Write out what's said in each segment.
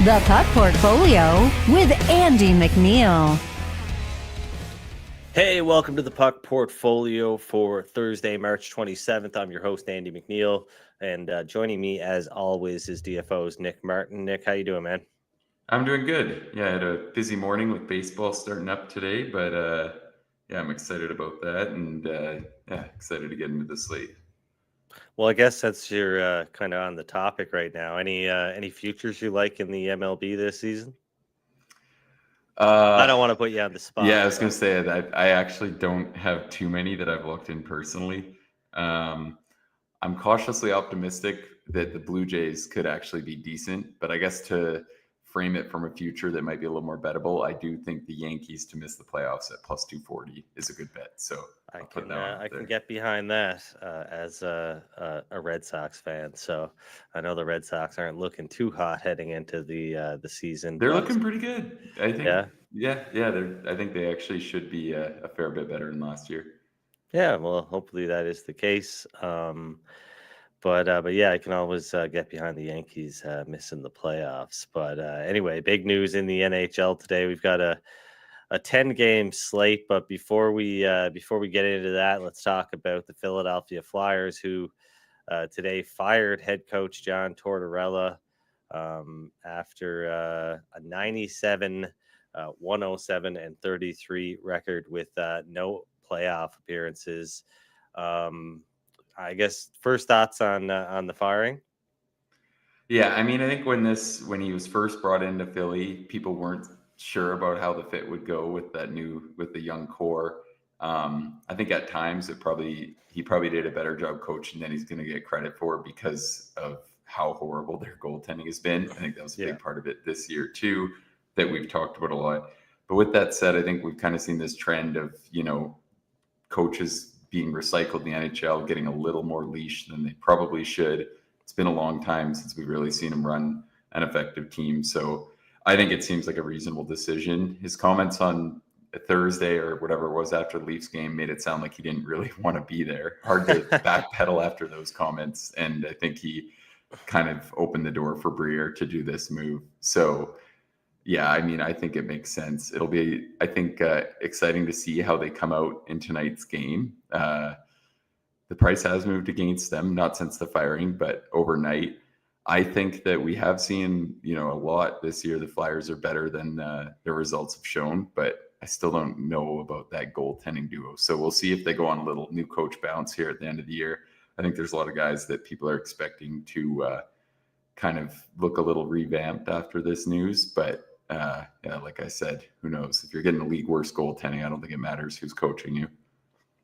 The Puck Portfolio with Andy McNeil. Hey, welcome to the Puck Portfolio for Thursday, March 27th. I'm your host, Andy McNeil, and joining me, as always, is DFO's Nick Martin. Nick, how you doing, man? I'm doing good. Yeah, I had a busy morning with baseball starting up today, but yeah, I'm excited about that, and excited to get into the slate. Well, I guess that's your kind of on the topic right now. Any futures you like in the MLB this season? I don't want to put you on the spot. Yeah, I was going to say that I actually don't have too many that I've looked in personally. I'm cautiously optimistic that the Blue Jays could actually be decent, but I guess to frame it from a future that might be a little more bettable, I do think the Yankees to miss the playoffs at plus 240 is a good bet. So I can get behind that as a Red Sox fan. So I know the Red Sox aren't looking too hot heading into the season. They're looking pretty good, I think. Yeah. I think they actually should be a fair bit better than last year. Yeah, well, hopefully that is the case. But yeah, I can always get behind the Yankees missing the playoffs. But anyway, big news in the NHL today. We've got a 10-game slate. But before we get into that, let's talk about the Philadelphia Flyers, who today fired head coach John Tortorella after a 97, 107, and 33 record with no playoff appearances. I guess first thoughts on the firing. Yeah, I mean, I think when he was first brought into Philly, people weren't sure about how the fit would go with the young core. I think at times he probably did a better job coaching than he's going to get credit for because of how horrible their goaltending has been. I think that was a big part of it this year too, that we've talked about a lot. But with that said, I think we've kind of seen this trend of, coaches being recycled in the NHL, getting a little more leash than they probably should. It's been a long time since we've really seen him run an effective team. So I think it seems like a reasonable decision. His comments on Thursday or whatever it was after the Leafs game made it sound like he didn't really want to be there. Hard to backpedal after those comments. And I think he kind of opened the door for Briere to do this move. So yeah, I mean, I think it makes sense. It'll be, I think, exciting to see how they come out in tonight's game. The price has moved against them, not since the firing, but overnight. I think that we have seen, a lot this year. The Flyers are better than their results have shown, but I still don't know about that goaltending duo. So we'll see if they go on a little new coach bounce here at the end of the year. I think there's a lot of guys that people are expecting to kind of look a little revamped after this news, but like I said, who knows? If you're getting the league worst goaltending, I don't think it matters who's coaching you.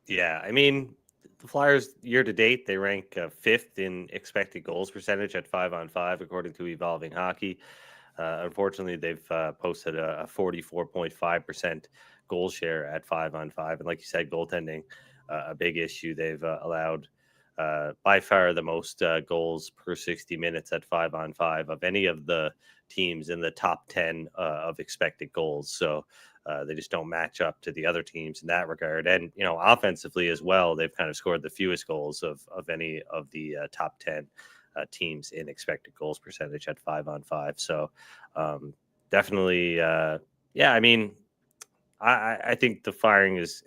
Yeah, I mean, the Flyers year to date, they rank fifth in expected goals percentage at 5-on-5, according to Evolving Hockey. Unfortunately, they've posted a 44.5% goal share at 5-on-5. And like you said, goaltending, a big issue. They've allowed by far the most goals per 60 minutes at 5-on-5 of any of the teams in the top 10 of expected goals. So they just don't match up to the other teams in that regard. And, offensively as well, they've kind of scored the fewest goals of any of the top 10 teams in expected goals percentage at 5-on-5. So definitely, I mean, I think the firing is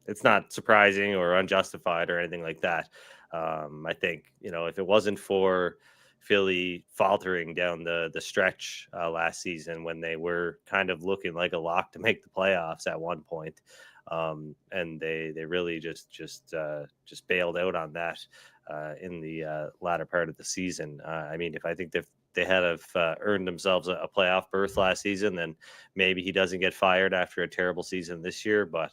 it's not surprising or unjustified or anything like that. I think, if it wasn't for Philly faltering down the stretch last season when they were kind of looking like a lock to make the playoffs at one point, and they really just bailed out on that in the latter part of the season. I mean, I think if they had earned themselves a playoff berth last season, then maybe he doesn't get fired after a terrible season this year, but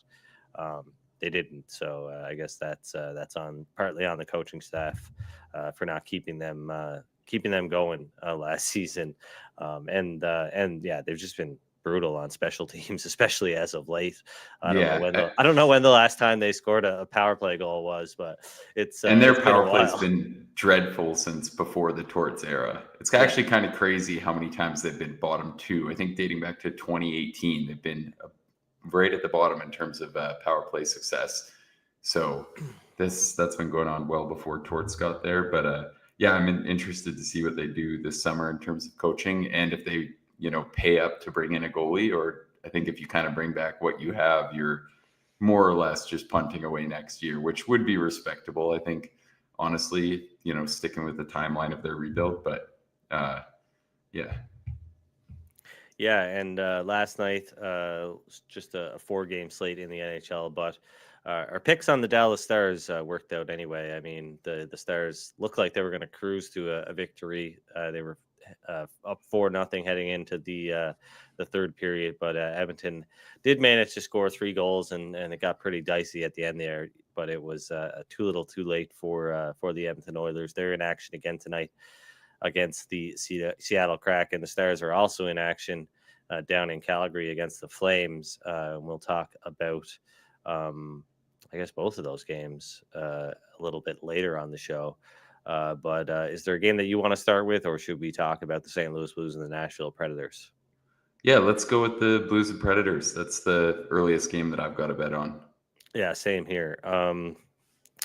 they didn't. So I guess that's partly on the coaching staff for not keeping them going last season. And they've just been brutal on special teams, especially as of late. I don't know when the last time they scored a power play goal was, but it's and their it's power play has been dreadful since before the Torts era. It's actually kind of crazy how many times they've been bottom two. I think dating back to 2018, they've been right at the bottom in terms of power play success. So that's been going on well before Torts got there. But yeah, I'm interested to see what they do this summer in terms of coaching, and if they, pay up to bring in a goalie, or I think if you kind of bring back what you have, you're more or less just punting away next year, which would be respectable, I think, honestly, sticking with the timeline of their rebuild. But yeah. Yeah, and last night was just a 4-game slate in the NHL, but our picks on the Dallas Stars worked out anyway. I mean, the Stars looked like they were going to cruise to a victory. They were up 4-0 heading into the third period, but Edmonton did manage to score 3 goals, and it got pretty dicey at the end there. But it was too little, too late for the Edmonton Oilers. They're in action again tonight against the Seattle Kraken. The Stars are also in action down in Calgary against the Flames. We'll talk about, I guess, both of those games a little bit later on the show. But is there a game that you want to start with, or should we talk about the St. Louis Blues and the Nashville Predators? Yeah, let's go with the Blues and Predators. That's the earliest game that I've got a bet on. Yeah, same here.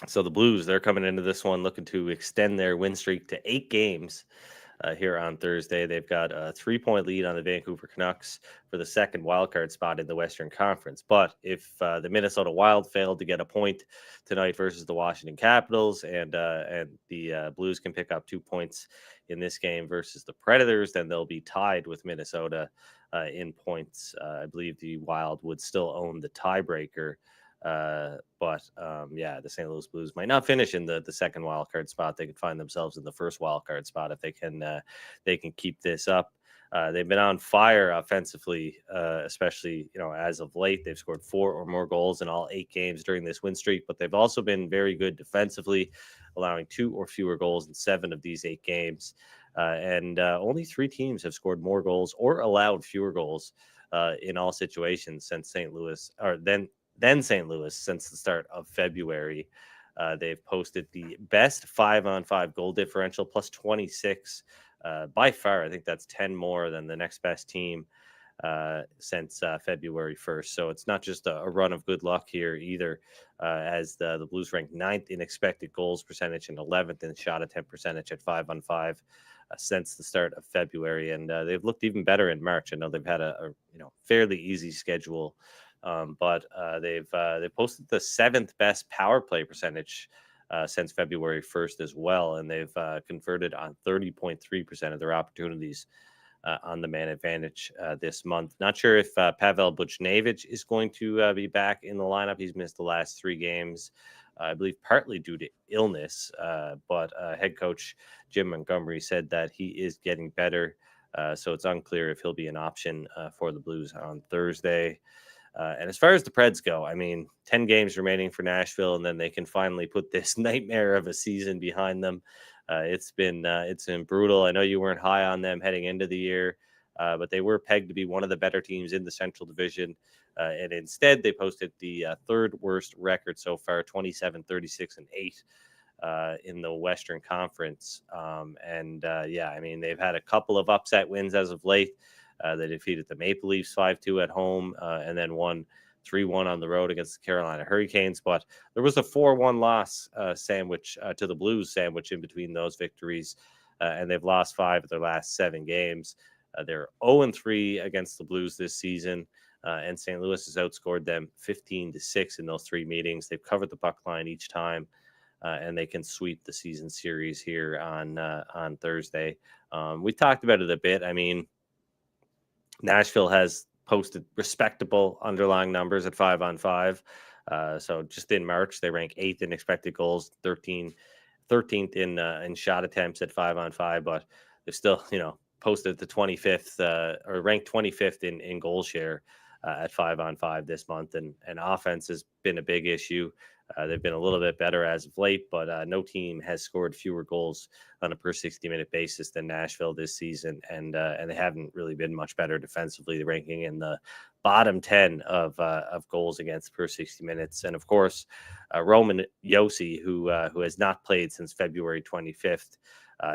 So the Blues, they're coming into this one looking to extend their win streak to 8 games here on Thursday. They've got a 3-point lead on the Vancouver Canucks for the second wildcard spot in the Western Conference. But if the Minnesota Wild failed to get a point tonight versus the Washington Capitals, and the Blues can pick up 2 points in this game versus the Predators, then they'll be tied with Minnesota in points. I believe the Wild would still own the tiebreaker. But the St. Louis Blues might not finish in the second wild card spot. They could find themselves in the first wild card spot if they can keep this up. They've been on fire offensively, especially as of late. They've scored 4 or more goals in all 8 games during this win streak, but they've also been very good defensively, allowing 2 or fewer goals in 7 of these 8 games. And only 3 teams have scored more goals or allowed fewer goals in all situations since St. Louis, or then St. Louis since the start of February. They've posted the best 5-on-5 goal differential, plus 26. By far, I think that's 10 more than the next best team since February 1st. So it's not just a run of good luck here either, as the Blues ranked 9th in expected goals percentage and 11th in shot attempt percentage at 5-on-5 since the start of February. And they've looked even better in March. I know they've had a fairly easy schedule. But they've posted the 7th best power play percentage since February 1st as well, and they've converted on 30.3% of their opportunities on the man advantage this month. Not sure if Pavel Buchnevich is going to be back in the lineup. He's missed the last 3 games, I believe partly due to illness, but head coach Jim Montgomery said that he is getting better, so it's unclear if he'll be an option for the Blues on Thursday. And as far as the Preds go, I mean, 10 games remaining for Nashville, and then they can finally put this nightmare of a season behind them. It's been brutal. I know you weren't high on them heading into the year, but they were pegged to be one of the better teams in the Central Division. And instead, they posted the 3rd worst record so far, 27, 36, and 8 in the Western Conference. I mean, they've had a couple of upset wins as of late. They defeated the Maple Leafs 5-2 at home, and then won 3-1 on the road against the Carolina Hurricanes. But there was a 4-1 loss sandwich to the Blues sandwich in between those victories, and they've lost 5 of their last 7 games. They're 0-3 against the Blues this season, and St. Louis has outscored them 15-6 in those 3 meetings. They've covered the puck line each time, and they can sweep the season series here on Thursday. We talked about it a bit. I mean, Nashville has posted respectable underlying numbers at 5-on-5. So just in March, they rank 8th in expected goals, 13th in shot attempts at 5-on-5, but they're still, posted the 25th or ranked 25th in goal share at 5-on-5 this month. And offense has been a big issue. They've been a little bit better as of late, but no team has scored fewer goals on a per 60-minute basis than Nashville this season, and they haven't really been much better defensively. They're ranking in the bottom 10 of goals against per 60 minutes, and of course, Roman Josi, who has not played since February 25th,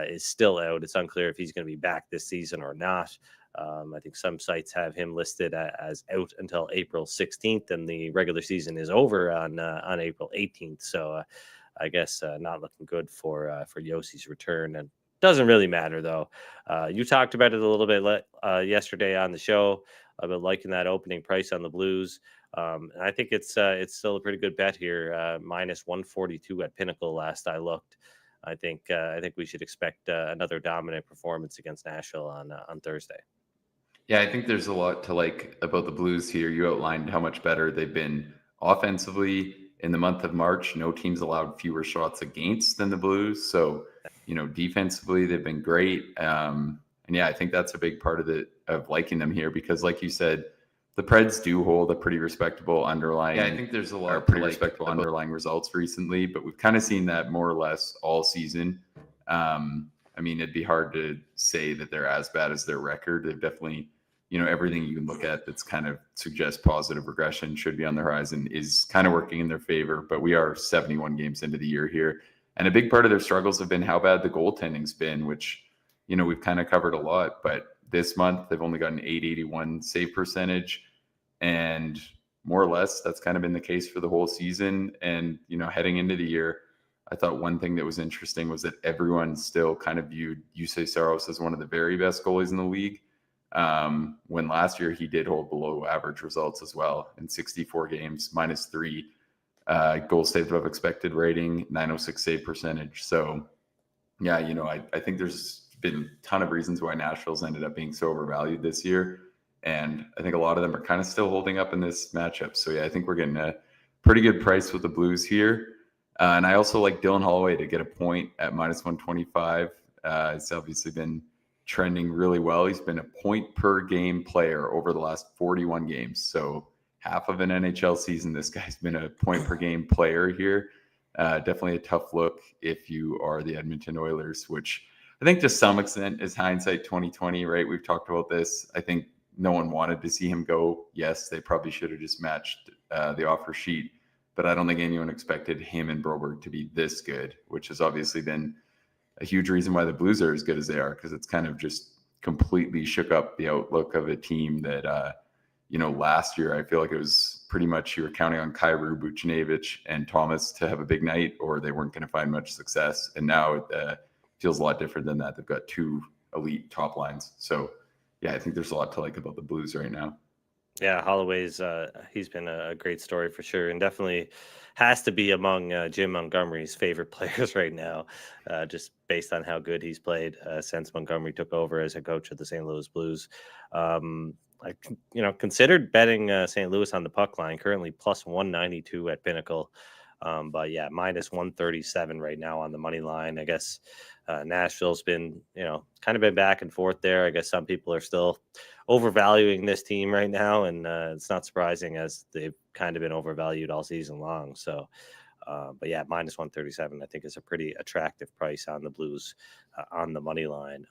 is still out. It's unclear if he's going to be back this season or not. I think some sites have him listed as out until April 16th, and the regular season is over on April 18th. So I guess not looking good for Yossi's return. And doesn't really matter though. You talked about it a little bit yesterday on the show about liking that opening price on the Blues. And I think it's still a pretty good bet here. Minus 142 at Pinnacle last I looked. I think we should expect another dominant performance against Nashville on Thursday. Yeah, I think there's a lot to like about the Blues here. You outlined how much better they've been offensively in the month of March. No teams allowed fewer shots against than the Blues. So, defensively they've been great. And yeah, I think that's a big part of liking them here because, like you said, the Preds do hold a pretty respectable underlying. Yeah, I think there's a lot of pretty respectable underlying results recently, but we've kind of seen that more or less all season. I mean, it'd be hard to say that they're as bad as their record. They've definitely, everything you can look at that's kind of suggests positive regression should be on the horizon is kind of working in their favor. But we are 71 games into the year here. And a big part of their struggles have been how bad the goaltending's been, which, we've kind of covered a lot. But this month, they've only got an .881 save percentage. And more or less, that's kind of been the case for the whole season. And, heading into the year, I thought one thing that was interesting was that everyone still kind of viewed Jussi Saros as one of the very best goalies in the league. When last year he did hold below average results as well in 64 games, -3 goals saved above expected rating, .906 save percentage. So yeah, I think there's been a ton of reasons why Nashville's ended up being so overvalued this year. And I think a lot of them are kind of still holding up in this matchup. So yeah, I think we're getting a pretty good price with the Blues here. And I also like Dylan Holloway to get a point at -125. It's obviously been trending really well. He's been a point per game player over the last 41 games. So half of an NHL season, this guy's been a point per game player here. Definitely a tough look if you are the Edmonton Oilers, which I think to some extent is hindsight 2020, right? We've talked about this. I think no one wanted to see him go. Yes, they probably should have just matched the offer sheet. But I don't think anyone expected him and Broberg to be this good, which has obviously been a huge reason why the Blues are as good as they are, because it's kind of just completely shook up the outlook of a team that, last year I feel like it was pretty much you were counting on Kyrou, Buchnevich, and Thomas to have a big night, or they weren't going to find much success. And now it feels a lot different than that. They've got two elite top lines. So, yeah, I think there's a lot to like about the Blues right now. Yeah, Holloway's he's been a great story for sure, and definitely has to be among Jim Montgomery's favorite players right now, just based on how good he's played since Montgomery took over as a coach of the St. Louis Blues. I considered betting St. Louis on the puck line, currently plus 192 at Pinnacle. But yeah, minus 137 right now on the money line. I guess Nashville's been, kind of been back and forth there. I guess some people are still overvaluing this team right now, and it's not surprising as they've kind of been overvalued all season long. So, but yeah, minus 137, I think is a pretty attractive price on the Blues on the money line.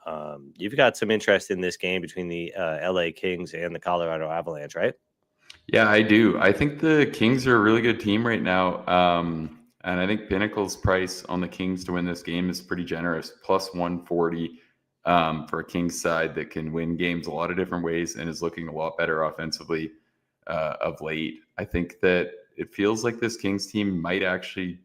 You've got some interest in this game between the LA Kings and the Colorado Avalanche, right? Yeah, I do. I think the Kings are a really good team right now. And I think Pinnacle's price on the Kings to win this game is pretty generous, plus 140 for a Kings side that can win games a lot of different ways and is looking a lot better offensively of late. I think that it feels like this Kings team might actually,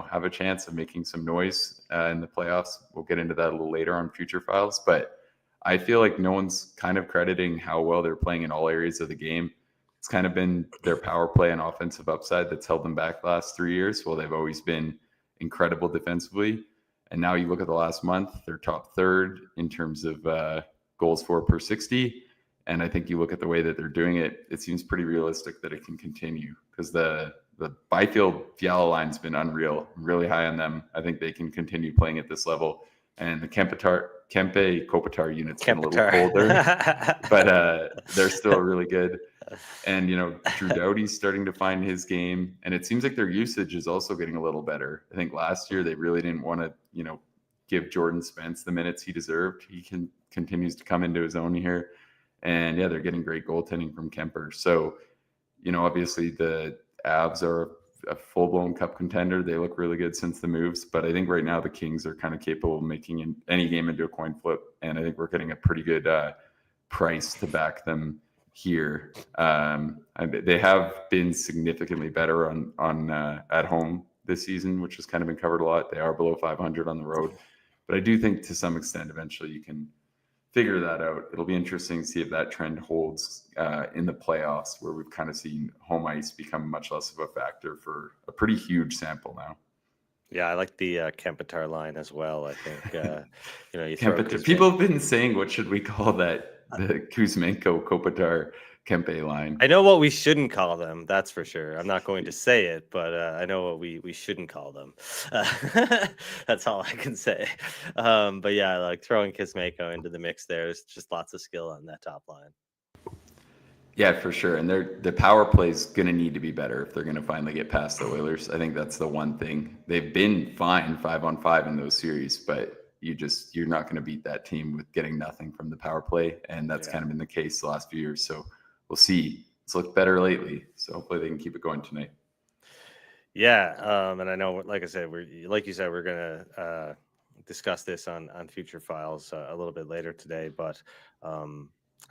have a chance of making some noise in the playoffs. We'll get into that a little later on future files, but I feel like no one's kind of crediting how well they're playing in all areas of the game. It's kind of been their power play and offensive upside that's held them back the last 3 years. Well, they've always been incredible defensively. And now you look at the last month, they're top third in terms of goals for per 60. And I think you look at the way that they're doing it, it seems pretty realistic that it can continue because the Byfield Fiala line's been unreal. I'm really high on them. I think they can continue playing at this level. And the Kempe Kopitar unit's been a little colder, but they're still really good. And, Drew Doughty's starting to find his game. And it seems like their usage is also getting a little better. I think last year they really didn't want to, give Jordan Spence the minutes he deserved. He continues to come into his own here. And, yeah, they're getting great goaltending from Kemper. So, obviously the Avs are a full-blown cup contender. They look really good since the moves. But I think right now the Kings are kind of capable of making any game into a coin flip. And I think we're getting a pretty good price to back them here. They have been significantly better on at home this season, which has kind of been covered a lot. They are below 500 on the road, but I do think to some extent eventually you can figure that out. It'll be interesting to see if that trend holds in the playoffs, where we've kind of seen home ice become much less of a factor for a pretty huge sample now. Yeah, I like the Kempetar line as well. I think you throw Kempe, people have been saying, what should we call that? The Kuzmenko Kopitar Kempe line. I know what we shouldn't call them. That's for sure. I'm not going to say it, but I know what we shouldn't call them. That's all I can say. But yeah, I like throwing Kuzmenko into the mix. There's just lots of skill on that top line. Yeah, for sure. And the power play is going to need to be better if they're going to finally get past the Oilers. I think that's the one thing. They've been fine 5-on-5 in those series, but you're not going to beat that team with getting nothing from the power play. And that's kind of been the case the last few years. So we'll see. It's looked better lately. So hopefully they can keep it going tonight. Yeah. And I know, like I said, we're going to discuss this on future files a little bit later today. But I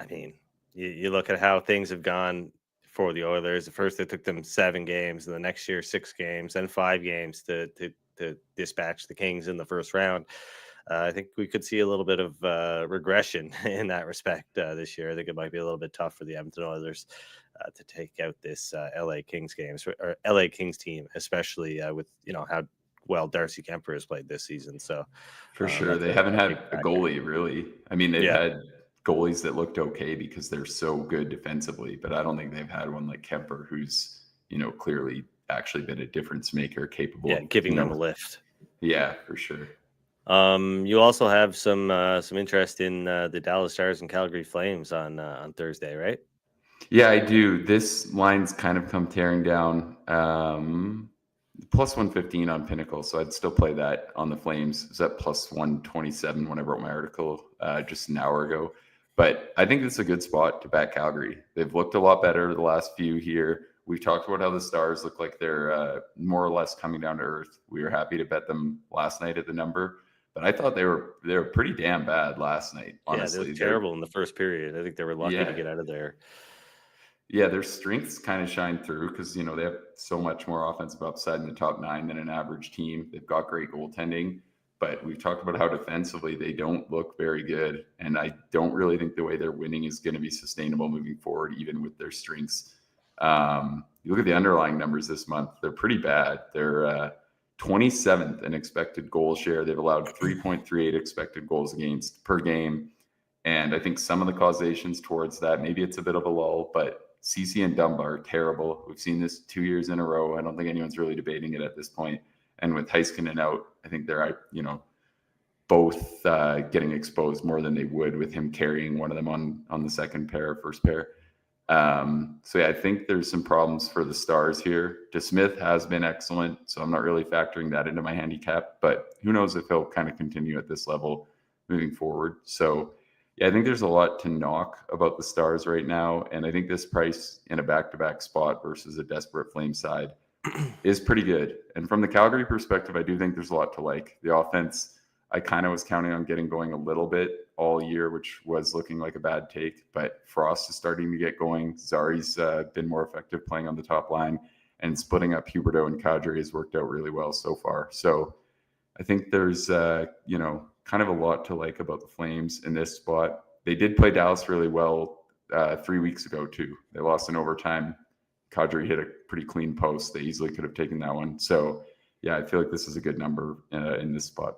mean, you look at how things have gone for the Oilers. At first, it took them 7 games, and the next year 6 games, then 5 games to dispatch the Kings in the first round. I think we could see a little bit of regression in that respect this year. I think it might be a little bit tough for the Edmonton Oilers to take out this LA Kings games or LA Kings team, especially with how well Darcy Kemper has played this season. So for sure, they haven't had a goalie really. I mean, they've had goalies that looked okay because they're so good defensively, but I don't think they've had one like Kemper, who's clearly actually been a difference maker, capable of giving them a lift. Yeah, for sure. You also have some interest in the Dallas Stars and Calgary Flames on Thursday, right? Yeah, I do. This line's kind of come tearing down. Plus 115 on Pinnacle, so I'd still play that on the Flames. It was at plus 127 when I wrote my article just an hour ago. But I think it's a good spot to back Calgary. They've looked a lot better the last few here. We've talked about how the Stars look like they're more or less coming down to earth. We were happy to bet them last night at the number, but I thought they were pretty damn bad last night. Honestly, they were terrible in the first period. I think they were lucky to get out of there. Yeah, their strengths kind of shine through because they have so much more offensive upside in the top 9 than an average team. They've got great goaltending, but we've talked about how defensively they don't look very good, and I don't really think the way they're winning is going to be sustainable moving forward, even with their strengths. You look at the underlying numbers this month; they're pretty bad. They're 27th in expected goal share. They've allowed 3.38 expected goals against per game. And I think some of the causations towards that, maybe it's a bit of a lull, but CC and Dunbar are terrible. We've seen this 2 years in a row. I don't think anyone's really debating it at this point. And with Heiskanen out, I think they're, both getting exposed more than they would with him carrying one of them on the second pair, first pair. So yeah, I think there's some problems for the Stars here. DeSmith has been excellent, so I'm not really factoring that into my handicap, but who knows if he'll kind of continue at this level moving forward. So yeah, I think there's a lot to knock about the Stars right now, and I think this price in a back-to-back spot versus a desperate Flame side is pretty good. And from the Calgary perspective, I do think there's a lot to like. The offense, I kind of was counting on getting going a little bit all year, which was looking like a bad take, but Frost is starting to get going. Zari's been more effective playing on the top line, and splitting up Huberdeau and Kadri has worked out really well so far. So I think there's, kind of a lot to like about the Flames in this spot. They did play Dallas really well 3 weeks ago too. They lost in overtime. Kadri hit a pretty clean post. They easily could have taken that one. So yeah, I feel like this is a good number in this spot.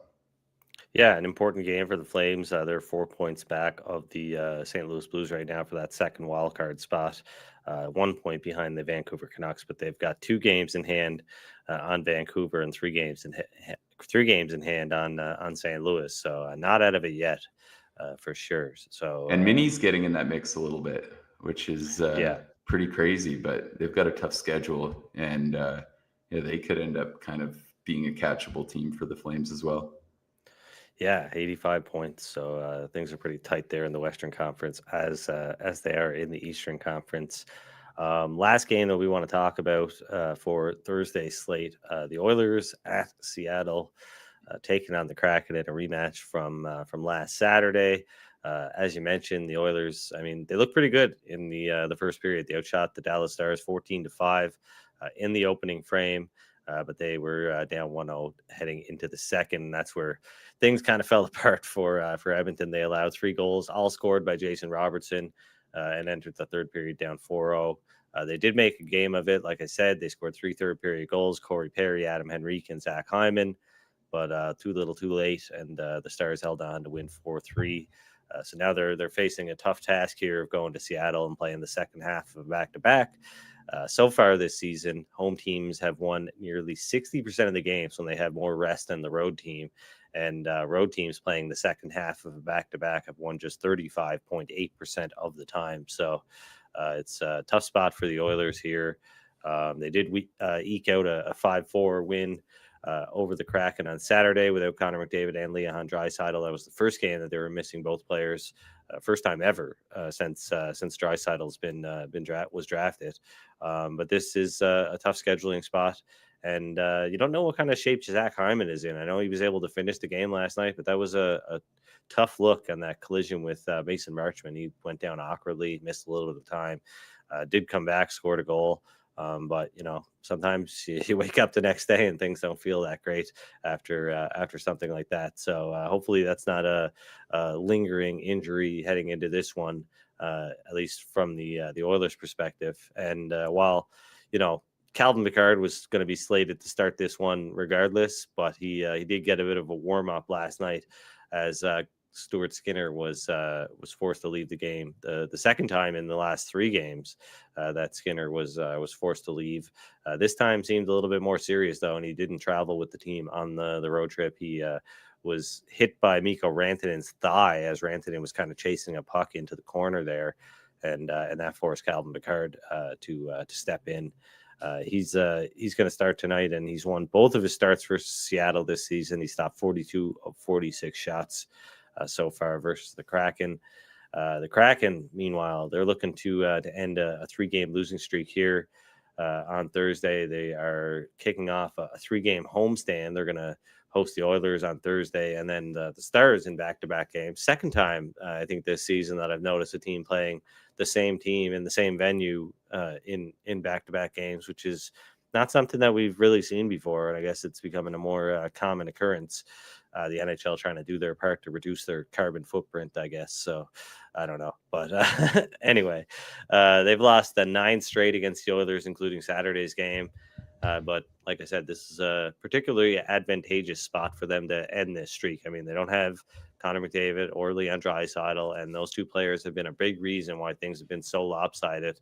Yeah, an important game for the Flames. They're 4 points back of the St. Louis Blues right now for that second wildcard spot. 1 point behind the Vancouver Canucks, but they've got 2 games in hand on Vancouver and 3 games in hand on St. Louis. So not out of it yet, for sure. So and Minnie's getting in that mix a little bit, which is pretty crazy. But they've got a tough schedule, and they could end up kind of being a catchable team for the Flames as well. Yeah, 85 points. So things are pretty tight there in the Western Conference as they are in the Eastern Conference. Last game that we want to talk about for Thursday's slate, the Oilers at Seattle, taking on the Kraken in a rematch from last Saturday. As you mentioned, the Oilers, I mean, they look pretty good in the first period. They outshot the Dallas Stars 14-5 in the opening frame. but they were down 1-0 heading into the second. And that's where things kind of fell apart for Edmonton. They allowed 3 goals, all scored by Jason Robertson, and entered the third period down 4-0. They did make a game of it. Like I said, they scored 3 third-period goals: Corey Perry, Adam Henrique, and Zach Hyman. But too little, too late, and the Stars held on to win 4-3. So now they're facing a tough task here of going to Seattle and playing the second half of back-to-back. So far this season, home teams have won nearly 60% of the games when they have more rest than the road team. And road teams playing the second half of a back-to-back have won just 35.8% of the time. So it's a tough spot for the Oilers here. They did eke out a 5-4 win over the Kraken on Saturday without Connor McDavid and Leon Draisaitl. That was the first game that they were missing both players, first time ever since Draisaitl's was drafted. But this is a tough scheduling spot, and you don't know what kind of shape Zach Hyman is in. I know he was able to finish the game last night, but that was a tough look on that collision with Mason Marchment. He went down awkwardly, missed a little bit of time, did come back, scored a goal. But sometimes you wake up the next day and things don't feel that great after something like that. So hopefully that's not a lingering injury heading into this one, at least from the Oilers' perspective. And while Calvin Pickard was going to be slated to start this one regardless, but he did get a bit of a warm up last night as Stuart Skinner was forced to leave the game the second time in the last 3 games that Skinner was forced to leave. This time seemed a little bit more serious though, and he didn't travel with the team on the road trip. He was hit by Mikko Rantanen's thigh as Rantanen was kind of chasing a puck into the corner there, and that forced Calvin Pickard to step in. He's going to start tonight, and he's won both of his starts for Seattle this season. He stopped 42 of 46 shots so far versus the Kraken. The Kraken, meanwhile, they're looking to end a 3-game losing streak here on Thursday. They are kicking off a 3-game homestand. They're going to host the Oilers on Thursday, and then the Stars in back-to-back games. Second time, I think, this season that I've noticed a team playing the same team in the same venue in back-to-back games, which is not something that we've really seen before. And I guess it's becoming a more common occurrence. The NHL trying to do their part to reduce their carbon footprint, I guess. So I don't know. But anyway, they've lost 9 straight against the Oilers, including Saturday's game. But like I said, this is a particularly advantageous spot for them to end this streak. I mean, they don't have Connor McDavid or Leon Draisaitl, and those 2 players have been a big reason why things have been so lopsided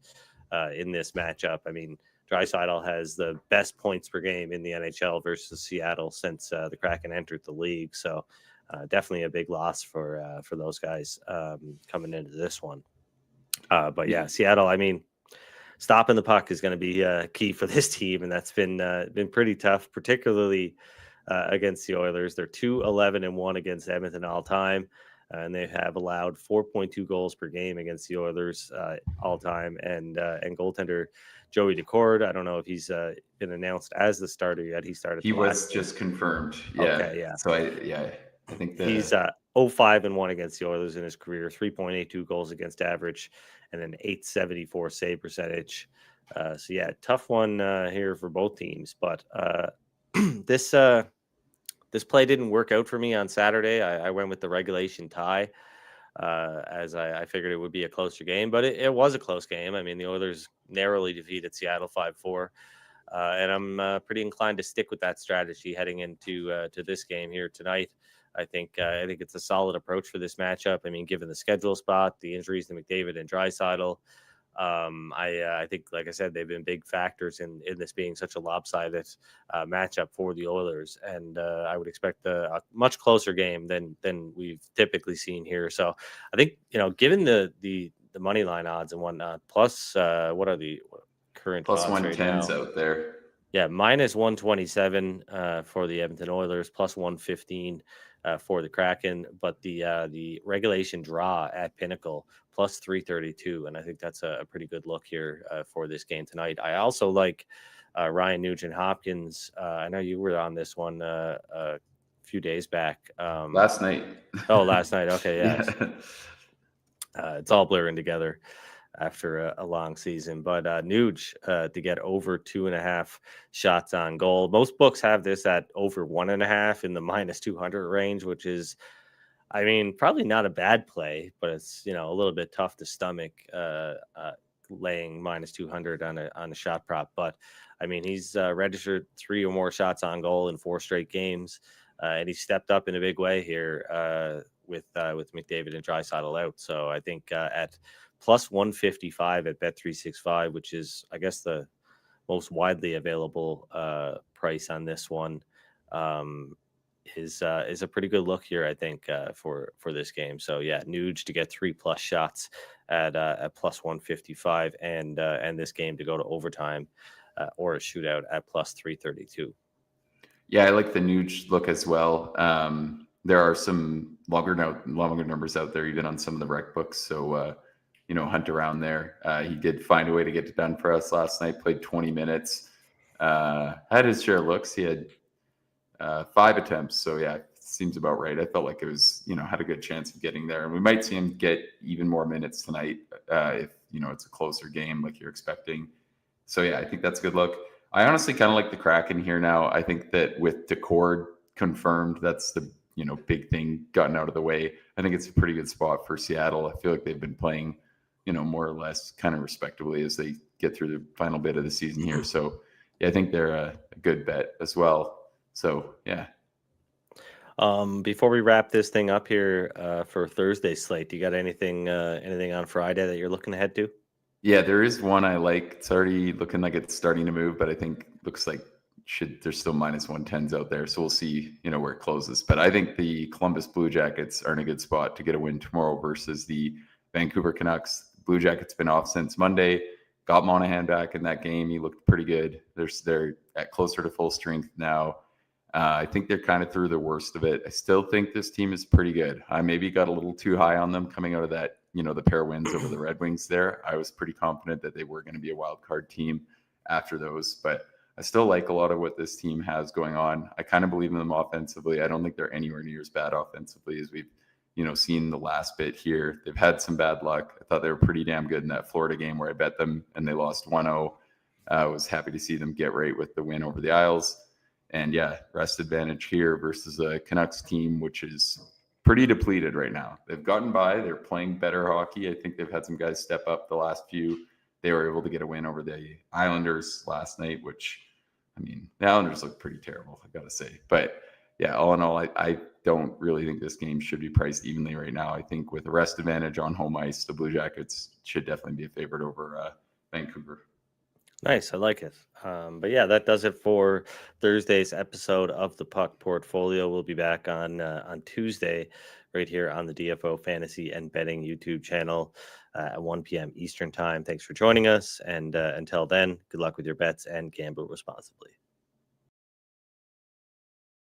in this matchup. I mean, Draisaitl has the best points per game in the NHL versus Seattle since the Kraken entered the league. So definitely a big loss for those guys coming into this one. But yeah, Seattle, I mean, stopping the puck is going to be key for this team, and that's been pretty tough, particularly against the Oilers. They're 2-11-1 against Edmonton all time, and they have allowed 4.2 goals per game against the Oilers all time. And goaltender Joey Decord, I don't know if he's been announced as the starter yet. He was just confirmed. Yeah. Okay, yeah. So I think he's 0-5-1 against the Oilers in his career, 3.82 goals against average, and an .874 save percentage. So yeah, tough one here for both teams. But this play didn't work out for me on Saturday. I went with the regulation tie as I figured it would be a closer game, but it was a close game. I mean, the Oilers narrowly defeated Seattle 5-4. And I'm pretty inclined to stick with that strategy heading into to this game here tonight. I think it's a solid approach for this matchup. I mean, given the schedule spot, the injuries to McDavid and Draisaitl, I think, like I said, they've been big factors in this being such a lopsided matchup for the Oilers, and I would expect a much closer game than we've typically seen here. So I think, given the money line odds and whatnot, plus what are the current plus odds 110s right now? out there? Yeah, minus 127 for the Edmonton Oilers, plus 115 for the Kraken, but the regulation draw at Pinnacle plus 332, and I think that's a pretty good look here for this game tonight. I also like Ryan Nugent-Hopkins. I know you were on this one a few days back. Last night. Oh, last night. Okay, yeah. It's all blurring together. after a long season. But Nuge to get over 2.5 shots on goal. Most books have this at over 1.5 in the -200 range, which is, I mean, probably not a bad play, but it's, a little bit tough to stomach laying -200 on a shot prop. But I mean, he's registered 3 or more shots on goal in 4 straight games, and he stepped up in a big way here with McDavid and Draisaitl out. So I think at plus 155 at Bet365, which is, I guess, the most widely available price on this one, is a pretty good look here, I think, for this game. So yeah, Nuge to get 3+ shots at plus 155, and this game to go to overtime or a shootout at plus 332. Yeah, I like the Nuge look as well. There are some longer numbers out there, even on some of the rec books. So hunt around there. He did find a way to get it done for us last night. Played 20 minutes. Had his share of looks. He had 5 attempts. So yeah, seems about right. I felt like it was, had a good chance of getting there. And we might see him get even more minutes tonight if, it's a closer game like you're expecting. So yeah, I think that's a good look. I honestly kind of like the Kraken here now. I think that with Decord confirmed, that's the, big thing gotten out of the way. I think it's a pretty good spot for Seattle. I feel like they've been playing, more or less kind of respectably as they get through the final bit of the season here. So yeah, I think they're a good bet as well. So yeah. Before we wrap this thing up here for Thursday's slate, do you got anything on Friday that you're looking ahead to? Yeah, there is one I like. It's already looking like it's starting to move, but I think looks like there's still -110s out there. So we'll see, where it closes. But I think the Columbus Blue Jackets are in a good spot to get a win tomorrow versus the Vancouver Canucks. Blue Jackets been off since Monday. Got Monahan back in that game. He looked pretty good. They're at closer to full strength now. I think they're kind of through the worst of it. I still think this team is pretty good. I maybe got a little too high on them coming out of that, the pair wins over the Red Wings there. I was pretty confident that they were going to be a wild card team after those, but I still like a lot of what this team has going on. I kind of believe in them offensively. I don't think they're anywhere near as bad offensively as we've, seen the last bit here. They've had some bad luck. I thought they were pretty damn good in that Florida game where I bet them and they lost 1-0. I was happy to see them get right with the win over the Isles. And yeah, rest advantage here versus a Canucks team, which is pretty depleted right now. They've gotten by. They're playing better hockey. I think they've had some guys step up the last few. They were able to get a win over the Islanders last night, which, I mean, the Islanders look pretty terrible, I got to say. But yeah, all in all, I don't really think this game should be priced evenly right now. I think with a rest advantage on home ice, the Blue Jackets should definitely be a favorite over Vancouver. Nice. I like it. But yeah, that does it for Thursday's episode of the Puck Portfolio. We'll be back on Tuesday right here on the DFO Fantasy and Betting YouTube channel at 1 p.m. Eastern Time. Thanks for joining us. And until then, good luck with your bets and gamble responsibly.